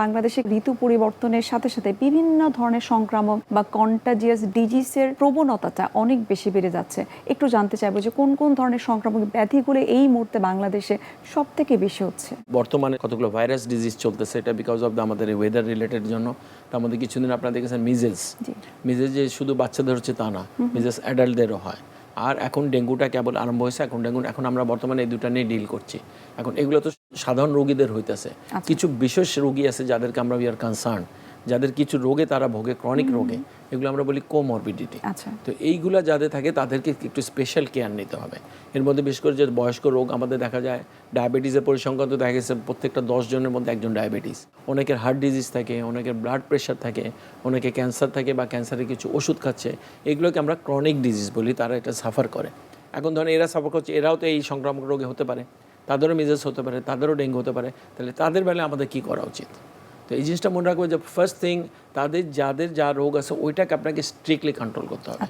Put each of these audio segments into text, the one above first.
বাংলাদেশে ঋতু পরিবর্তনের সাথে সাথে বিভিন্ন ধরনের সংক্রামক বা কন্টাজিয়াস ডিজিজের প্রবণতাটা অনেক বেশি বেড়ে যাচ্ছে। একটু জানতে চাইবো যে কোন কোন ধরনের সংক্রামক ব্যাধিগুলো এই মুহূর্তে বাংলাদেশে সব থেকে বেশি হচ্ছে। বর্তমানে কতগুলো ভাইরাস ডিজিজ চলতেছে, এটা বিকজ অফ আমাদের ওয়েদার রিলেটেড জন্য। তার মধ্যে কিছুদিন আপনারা দেখেছেন মিজেলস যে শুধু বাচ্চাদের হচ্ছে তা না, মিজেলস অ্যাডাল্টদেরও হয়। আর এখন ডেঙ্গুটা কেবল আরম্ভ হয়েছে। এখন আমরা বর্তমানে এই দুটা নিয়ে ডিল করছি। এখন এগুলো তো সাধারণ রোগীদের হইতেছে। কিছু বিশেষ রোগী আছে যাদেরকে আমরা উই আর কনসার্ন, যাদের কিছু রোগে তারা ভোগে, ক্রনিক রোগে, এগুলো আমরা বলি কোমরবিডিটি। তো এইগুলা যাদের থাকে তাদেরকে একটু স্পেশাল কেয়ার নিতে হবে। এর মধ্যে বিশেষ করে যে বয়স্ক রোগ আমাদের দেখা যায়, ডায়াবেটিসের পরিসংখ্যান তো দেখা গেছে প্রত্যেকটা 10 জনের মধ্যে একজন ডায়াবেটিস। অনেকের হার্ট ডিজিজ থাকে, অনেকের ব্লাড প্রেশার থাকে, অনেকে ক্যান্সার থাকে বা ক্যান্সারের কিছু ওষুধ খাচ্ছে। এগুলোকে আমরা ক্রনিক ডিজিজ বলি, তারা এটা সাফার করে। এখন ধরেন এরা সাফার করছে, এরাও তো এই সংক্রামক রোগে হতে পারে, তাদেরও মিজেলস হতে পারে, তাদেরও ডেঙ্গু হতে পারে। তাহলে তাদের বেলায় আমাদের কী করা উচিত? তো এই জিনিসটা মনে রাখবো যে ফার্স্ট থিং, যাদের যা রোগ আছে ওইটাকে আপনাকে স্ট্রিক্টলি কন্ট্রোল করতে হবে।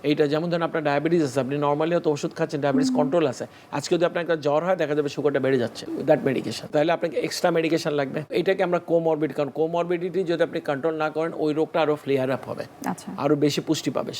এইটা যেমন ধরেন আপনার ডায়াবেটিস আছে, আপনি নর্মালি হয়তো ওষুধ খাচ্ছেন, ডায়াবেটিস কন্ট্রোল আছে। আজকে যদি আপনার একটা জ্বর হয়, দেখা যাবে সুগারটা বেড়ে যাচ্ছে দ্যাট মেডিকেশন, তাহলে আপনাকে এক্সট্রা মেডিকেশন লাগবে। এটাকে আমরা কোমরবিড, কারণ কোমরবিডিটি যদি আপনি কন্ট্রোল না করেন ওই রোগটা আরও ফ্লেয়ার আপ হবে, আরও বেশি পুষ্টি পাবে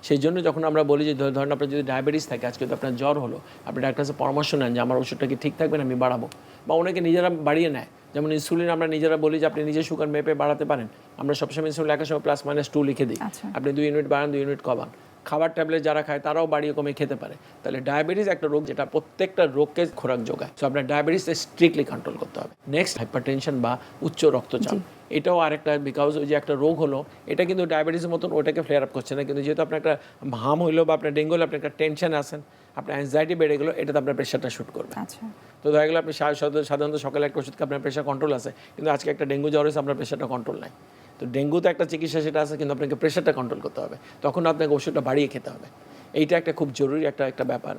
সেই জন্য যখন আমরা বলি যে ধরেন আপনার যদি ডায়াবেটিস থাকে, আজকে যদি আপনার জ্বর হলো, আপনি ডাক্তারের কাছে পরামর্শ নেন যে আমার ওষুধটা কি ঠিক থাকবে না, আমি বাড়াবো। বা অনেকে নিজেরা বাড়িয়ে নেয়, যেমন ইনসুলিন আমরা নিজেরা বলি যে আপনি নিজে সুগার মেপে বাড়াতে পারেন। আমরা সবসময় ইনসুলিন লেখার সময় +-2 লিখে দিই, আপনি 2 ইউনিট বাড়ান, 2 ইউনিট কমান। খাবার ট্যাবলেট যারা খায় তারাও বাড়িয়ে কমে খেতে পারে। তাহলে ডায়াবেটিস একটা রোগ যেটা প্রত্যেকটা রোগকে খোরাক যোগায়। সো আপনার ডায়াবেটিস স্ট্রিক্টলি কন্ট্রোল করতে হবে। নেক্সট, হাইপারটেনশন বা উচ্চ রক্তচাপ, এটাও আরেকটা, বিকজ ওই যে একটা রোগ হলো, এটা কিন্তু ডায়াবেটিসের মতন ওটাকে ফ্লেয়ার আপ করছে না, কিন্তু যেহেতু আপনার একটা হাম হইলো বা আপনার ডেঙ্গু হলো, আপনি একটা টেনশনে আছেন, আপনার অ্যাংজাইটি বেড়ে গেলো, এটাতে আপনার প্রেশারটা শুট করবে। তো দেখা গেলো আপনি সাধারণত সকালে একটা ওষুধ আপনার প্রেশার কন্ট্রোল আছে, কিন্তু আজকে একটা ডেঙ্গু জ্বর হয়েছে, আপনার প্রেশারটা কন্ট্রোল নাই। তো ডেঙ্গু তো একটা চিকিৎসা, সেটা আছে, কিন্তু আপনাকে প্রেশারটা কন্ট্রোল করতে হবে, তখন আপনাকে ওষুধটা বাড়িয়ে খেতে হবে। এইটা একটা খুব জরুরি একটা ব্যাপার।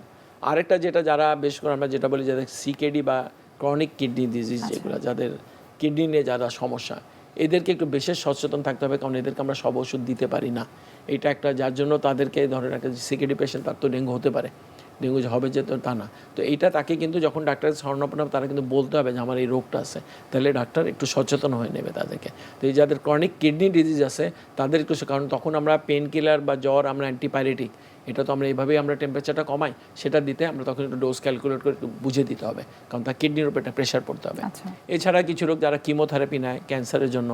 আরেকটা যেটা যারা বেশ করে আমরা যেটা বলি যাদের সিকেডি বা ক্রনিক কিডনি ডিজিজ, যেগুলো যাদের কিডনি নিয়ে যারা সমস্যা, এদেরকে একটু বিশেষ সচেতন থাকতে হবে, কারণ এদেরকে আমরা সব ওষুধ দিতে পারি না। এইটা একটা, যার জন্য তাদেরকে ধরেন একটা সিকেডি পেশেন্ট, তার তো ডেঙ্গু হতে পারে, ডেঙ্গু হবে যে তা না। তো এইটা তাকে কিন্তু যখন ডাক্তারের শরণাপন্ন হবে, তারা কিন্তু বলতে হবে যে আমার এই রোগটা আছে, তাহলে ডাক্তার একটু সচেতন হয়ে নেবে তাদেরকে। তো এই যাদের ক্রনিক কিডনি ডিজিজ আছে তাদের একটু, কারণ তখন আমরা পেন কিলার বা জ্বর, আমরা অ্যান্টিপাইরেটিক, এটা তো আমরা এইভাবেই আমরা টেম্পারেচারটা কমাই, সেটা দিতে আমরা তখন একটু ডোজ ক্যালকুলেট করে একটু বুঝে দিতে হবে, কারণ তার কিডনির উপর একটা প্রেশার পড়তে হবে। এছাড়া কিছু লোক যারা কিমোথেরাপি নেয় ক্যান্সারের জন্য,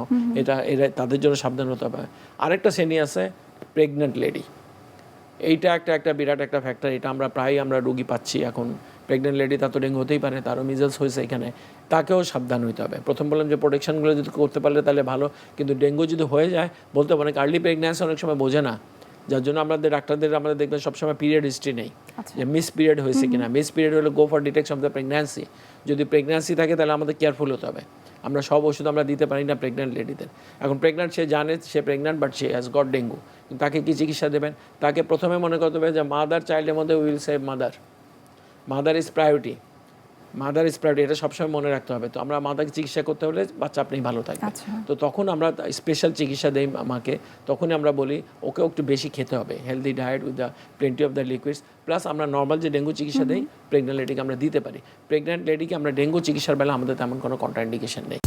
এরা তাদের জন্য সাবধান হতে হবে। আরেকটা শ্রেণী আছে প্রেগনেন্ট লেডি, এইটা একটা বিরাট একটা ফ্যাক্টর। এটা আমরা রোগী পাচ্ছি এখন, প্রেগনেন্ট লেডি, তার তো ডেঙ্গু হতেই পারে, তারও মিজেলস হয়েছে, এখানে তাকেও সাবধান হইতে হবে। প্রথম বললাম যে প্রোটেকশনগুলো যদি করতে পারলে তাহলে ভালো, কিন্তু ডেঙ্গু যদি হয়ে যায়, বলতে অনেক আর্লি প্রেগন্যান্সি অনেক সময় বোঝে না, যার জন্য আমাদের দেখবেন সবসময় পিরিয়ড হিস্ট্রি নেই, যে মিস পিরিয়ড হয়েছে কিনা। মিস পিরিয়ড হলে go for detection of the pregnancy. যদি প্রেগন্যান্সি থাকে তাহলে আমাদের কেয়ারফুল হতে হবে। আমরা সব ওষুধ আমরা দিতে পারি না প্রেগনেন্ট লেডিদের। এখন প্রেগনেন্ট, সে জানে সে প্রেগনেন্ট, বাট সে হ্যাজ গট ডেঙ্গু, তাকে কি চিকিৎসা দেবেন? তাকে প্রথমে মনে করতে হবে যে মাদার চাইল্ডের মধ্যে will save mother is priority, এটা সবসময় মনে রাখতে হবে। তো আমরা মাদারকে চিকিৎসা করতে হলে বাচ্চা আপনি ভালো থাকবে। তো তখন আমরা স্পেশাল চিকিৎসা দেই আমাকে, তখনই আমরা বলি ওকে একটু বেশি খেতে হবে, healthy diet with the plenty of the liquids, plus আমরা নর্মাল যে ডেঙ্গু চিকিৎসা দেই প্রেগনেন্ট লেডিকে আমরা দিতে পারি। প্রেগনেন্ট লেডিকে আমরা ডেঙ্গু চিকিৎসার বেলা আমাদের তেমন কোনো কন্ট্রাইন্ডিকেশন নেই।